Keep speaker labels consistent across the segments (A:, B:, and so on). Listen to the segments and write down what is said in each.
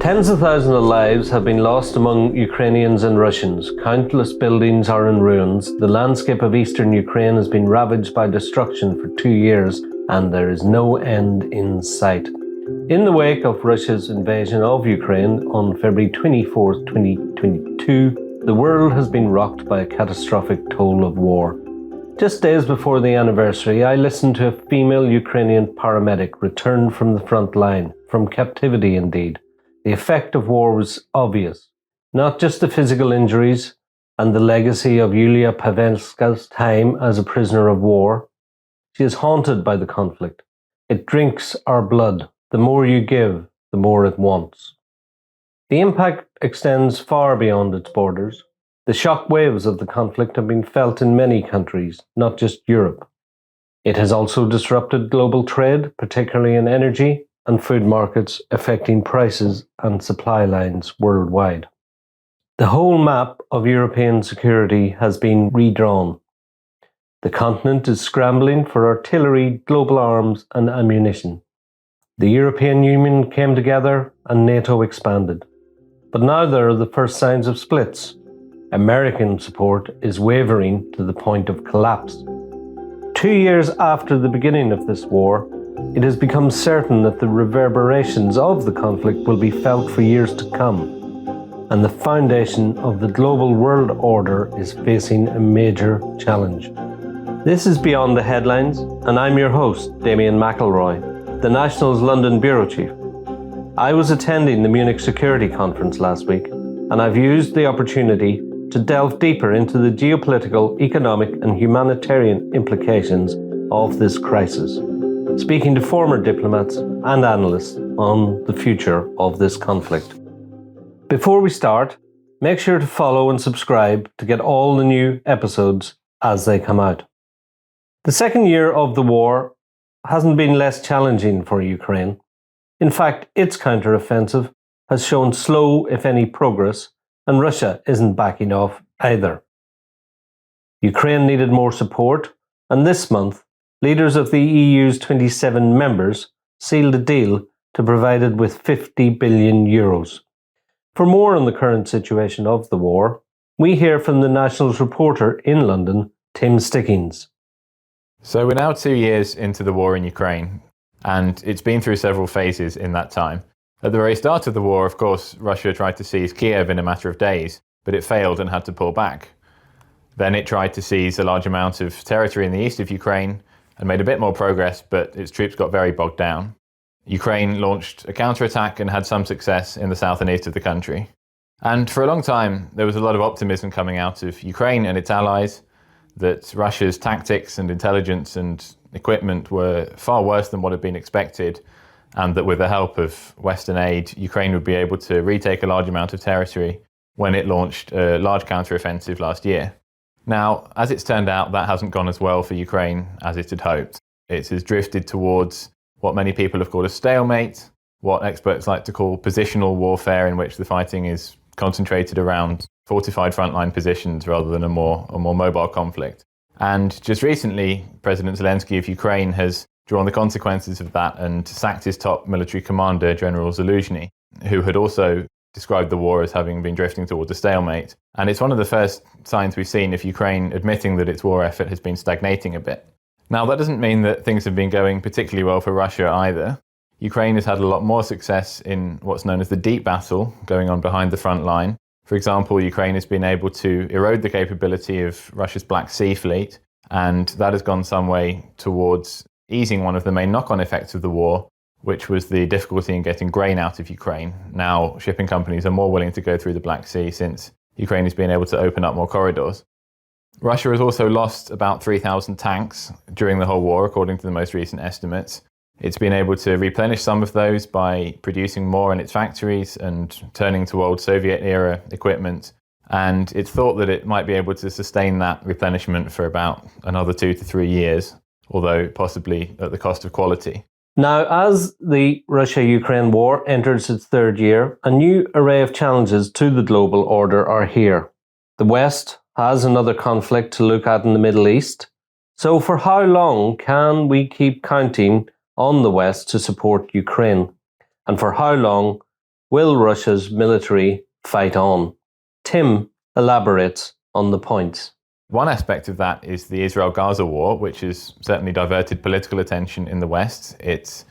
A: Tens of thousands of lives have been lost among Ukrainians and Russians. Countless buildings are in ruins. The landscape of eastern Ukraine has been ravaged by destruction for 2 years, and there is no end in sight. In the wake of Russia's invasion of Ukraine on February 24, 2022, the world has been rocked by a catastrophic toll of war. Just days before the anniversary, I listened to a female Ukrainian paramedic return from the front line, from captivity indeed. The effect of war was obvious, not just the physical injuries and the legacy of Yulia Pavelska's time as a prisoner of war. She is haunted by the conflict. It drinks our blood. The more you give, the more it wants. The impact extends far beyond its borders. The shockwaves of the conflict have been felt in many countries, not just Europe. It has also disrupted global trade, particularly in energy and food markets, affecting prices and supply lines worldwide. The whole map of European security has been redrawn. The continent is scrambling for artillery, global arms and ammunition. The European Union came together and Nato expanded. But now there are the first signs of splits. American support is wavering to the point of collapse. 2 years after the beginning of this war, it has become certain that the reverberations of the conflict will be felt for years to come, and the foundation of the global world order is facing a major challenge. This is Beyond the Headlines, and I'm your host, Damien McElroy, the National's London Bureau Chief. I was attending the Munich Security Conference last week, and I've used the opportunity to delve deeper into the geopolitical, economic, and humanitarian implications of this crisis, speaking to former diplomats and analysts on the future of this conflict. Before we start, make sure to follow and subscribe to get all the new episodes as they come out. The second year of the war hasn't been less challenging for Ukraine. In fact, its counter-offensive has shown slow, if any, progress, and Russia isn't backing off either. Ukraine needed more support, and this month, leaders of the EU's 27 members sealed a deal to provide it with €50 billion. For more on the current situation of the war, we hear from the National's reporter in London, Tim Stickings.
B: So we're now 2 years into the war in Ukraine, and it's been through several phases in that time. At the very start of the war, of course, Russia tried to seize Kiev in a matter of days, but it failed and had to pull back. Then it tried to seize a large amount of territory in the east of Ukraine and made a bit more progress, but its troops got very bogged down. Ukraine launched a counterattack and had some success in the south and east of the country. And for a long time, there was a lot of optimism coming out of Ukraine and its allies that Russia's tactics and intelligence and equipment were far worse than what had been expected, and that with the help of Western aid, Ukraine would be able to retake a large amount of territory when it launched a large counteroffensive last year. Now, as it's turned out, that hasn't gone as well for Ukraine as it had hoped. It has drifted towards what many people have called a stalemate, what experts like to call positional warfare, in which the fighting is concentrated around fortified frontline positions rather than a more mobile conflict. And just recently, President Zelensky of Ukraine has drawn the consequences of that and sacked his top military commander, General Zaluzhny, who had also described the war as having been drifting towards a stalemate. And it's one of the first signs we've seen of Ukraine admitting that its war effort has been stagnating a bit. Now, that doesn't mean that things have been going particularly well for Russia either. Ukraine has had a lot more success in what's known as the deep battle going on behind the front line. For example, Ukraine has been able to erode the capability of Russia's Black Sea fleet, and that has gone some way towards easing one of the main knock-on effects of the war, which was the difficulty in getting grain out of Ukraine. Now, shipping companies are more willing to go through the Black Sea since Ukraine has been able to open up more corridors. Russia has also lost about 3,000 tanks during the whole war, according to the most recent estimates. It's been able to replenish some of those by producing more in its factories and turning to old Soviet-era equipment. And it's thought that it might be able to sustain that replenishment for about another 2 to 3 years, although possibly at the cost of quality.
A: Now, as the Russia-Ukraine war enters its third year, a new array of challenges to the global order are here. The West has another conflict to look at in the Middle East. So for how long can we keep counting on the West to support Ukraine? And for how long Will Russia's military fight on? Tim elaborates on the points.
B: One aspect of that is the Israel-Gaza war, which has certainly diverted political attention in the West. It's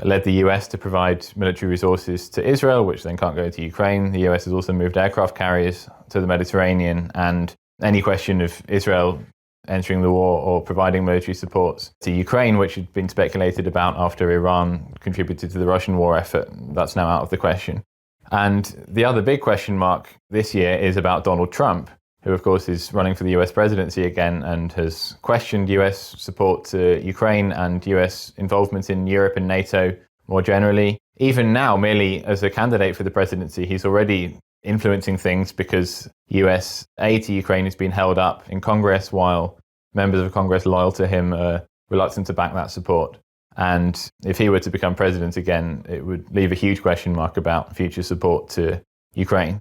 B: led the US to provide military resources to Israel, which then can't go to Ukraine. The US has also moved aircraft carriers to the Mediterranean, and any question of Israel entering the war or providing military support to Ukraine, which had been speculated about after Iran contributed to the Russian war effort, that's now out of the question. And the other big question mark this year is about Donald Trump, who of course is running for the US presidency again and has questioned US support to Ukraine and US involvement in Europe and NATO more generally. Even now, merely as a candidate for the presidency, he's already influencing things because US aid to Ukraine has been held up in Congress while members of Congress loyal to him are reluctant to back that support. And if he were to become president again, it would leave a huge question mark about future support to Ukraine.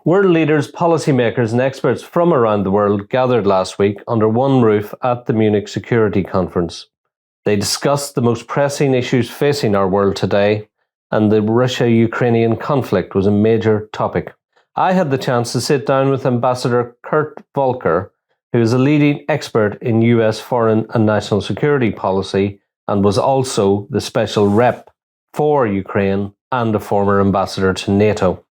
A: World leaders, policymakers and experts from around the world gathered last week under one roof at the Munich Security Conference. They discussed the most pressing issues facing our world today, and the Russia-Ukrainian conflict was a major topic. I had the chance to sit down with Ambassador Kurt Volker, who is a leading expert in US foreign and national security policy and was also the special rep for Ukraine and a former ambassador to Nato.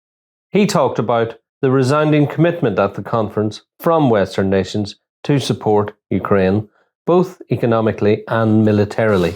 A: He talked about the resounding commitment at the conference from Western nations to support Ukraine, both economically and militarily.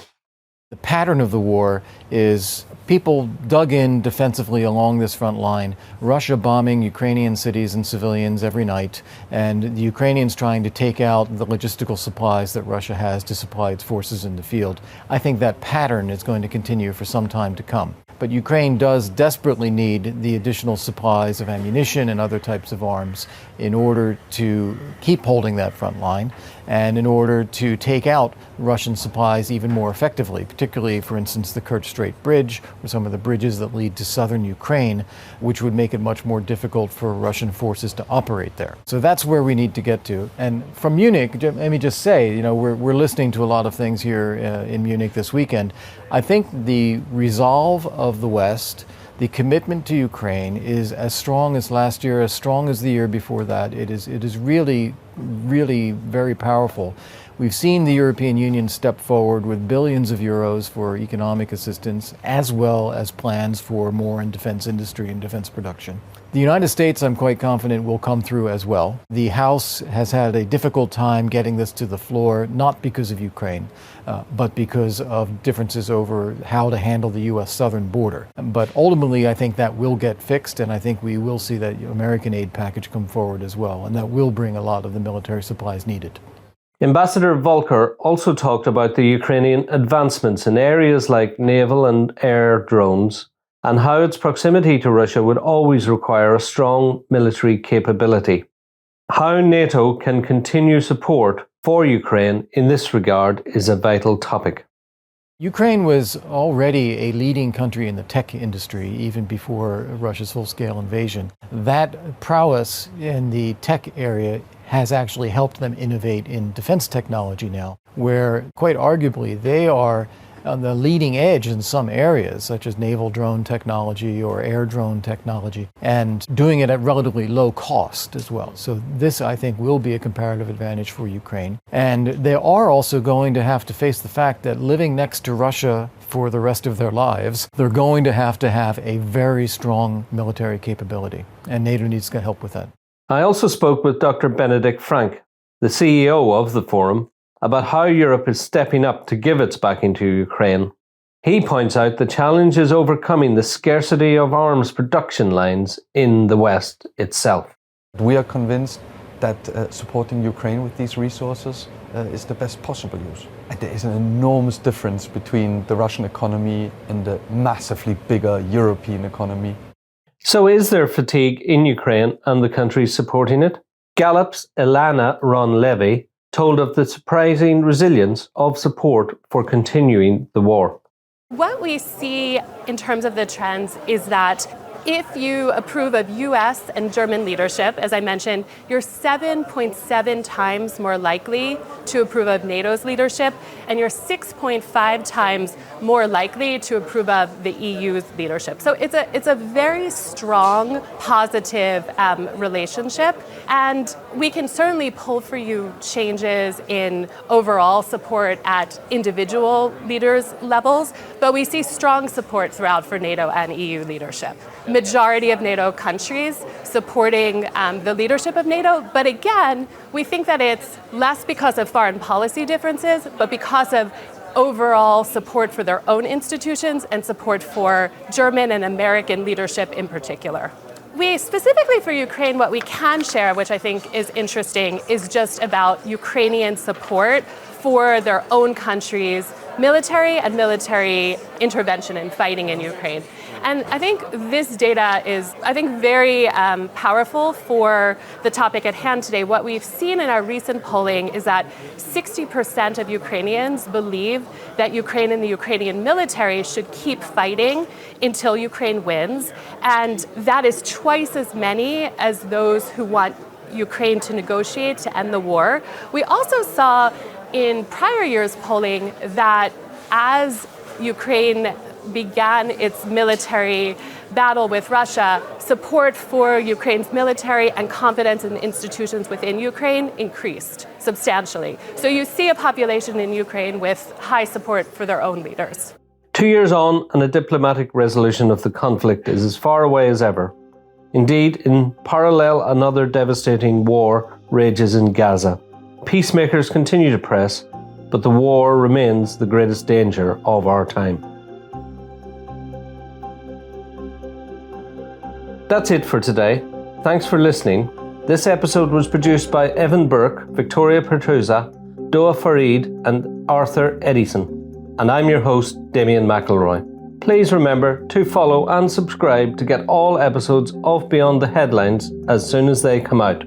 C: The pattern of the war is people dug in defensively along this front line, Russia bombing Ukrainian cities and civilians every night, and the Ukrainians trying to take out the logistical supplies that Russia has to supply its forces in the field. I think that pattern is going to continue for some time to come. But Ukraine does desperately need the additional supplies of ammunition and other types of arms in order to keep holding that front line and in order to take out Russian supplies even more effectively, particularly, for instance, the Kurt Strait Bridge or some of the bridges that lead to southern Ukraine, which would make it much more difficult for Russian forces to operate there. So that's where we need to get to. And from Munich, let me just say, we're listening to a lot of things here in Munich this weekend. I think the resolve of the West, the commitment to Ukraine is as strong as last year, as strong as the year before that. It is really, really very powerful. We've seen the European Union step forward with billions of euros for economic assistance, as well as plans for more in defense industry and defense production. The United States, I'm quite confident, will come through as well. The House has had a difficult time getting this to the floor, not because of Ukraine, but because of differences over how to handle the U.S. southern border. But ultimately, I think that will get fixed, and I think we will see that American aid package come forward as well, and that will bring a lot of the military supplies needed.
A: Ambassador Volker also talked about the Ukrainian advancements in areas like naval and air drones, and how its proximity to Russia would always require a strong military capability. How NATO can continue support for Ukraine in this regard is a vital topic.
C: Ukraine was already a leading country in the tech industry even before Russia's full-scale invasion. That prowess in the tech area has actually helped them innovate in defense technology now, where quite arguably they are on the leading edge in some areas, such as naval drone technology or air drone technology, and doing it at relatively low cost as well. So this, I think, will be a comparative advantage for Ukraine. And they are also going to have to face the fact that living next to Russia for the rest of their lives, they're going to have a very strong military capability, and NATO needs to help with that.
A: I also spoke with Dr. Benedict Frank, the CEO of the forum, about how Europe is stepping up to give its backing to Ukraine. He points out the challenge is overcoming the scarcity of arms production lines in the West itself.
D: We are convinced that supporting Ukraine with these resources is the best possible use. And there is an enormous difference between the Russian economy and the massively bigger European economy.
A: So is there fatigue in Ukraine and the countries supporting it? Gallup's Ilana Ron-Levey told of the surprising resilience of support for continuing the war.
E: What we see in terms of the trends is that If you approve of US and German leadership, as I mentioned, you're 7.7 times more likely to approve of NATO's leadership, and you're 6.5 times more likely to approve of the EU's leadership. So it's a very strong, positive relationship, and we can certainly pull for you changes in overall support at individual leaders' levels, but we see strong support throughout for NATO and EU leadership. Majority of NATO countries supporting the leadership of NATO, but again, we think that it's less because of foreign policy differences, but because of overall support for their own institutions and support for German and American leadership in particular. We specifically for Ukraine, what we can share, which I think is interesting, is just about Ukrainian support for their own country's military and military intervention and fighting in Ukraine. And I think this data is, very powerful for the topic at hand today. What we've seen in our recent polling is that 60% of Ukrainians believe that Ukraine and the Ukrainian military should keep fighting until Ukraine wins. And that is twice as many as those who want Ukraine to negotiate to end the war. We also saw in prior years' polling that as Ukraine began its military battle with Russia, support for Ukraine's military and confidence in the institutions within Ukraine increased substantially. So you see a population in Ukraine with high support for their own leaders.
A: 2 years on, and a diplomatic resolution of the conflict is as far away as ever. Indeed, in parallel, another devastating war rages in Gaza. Peacemakers continue to press, but the war remains the greatest danger of our time. That's it for today. Thanks for listening. This episode was produced by Evan Burke, Victoria Pertusa, Doa Farid, and Arthur Edison. And I'm your host, Damien McElroy. Please remember to follow and subscribe to get all episodes of Beyond the Headlines as soon as they come out.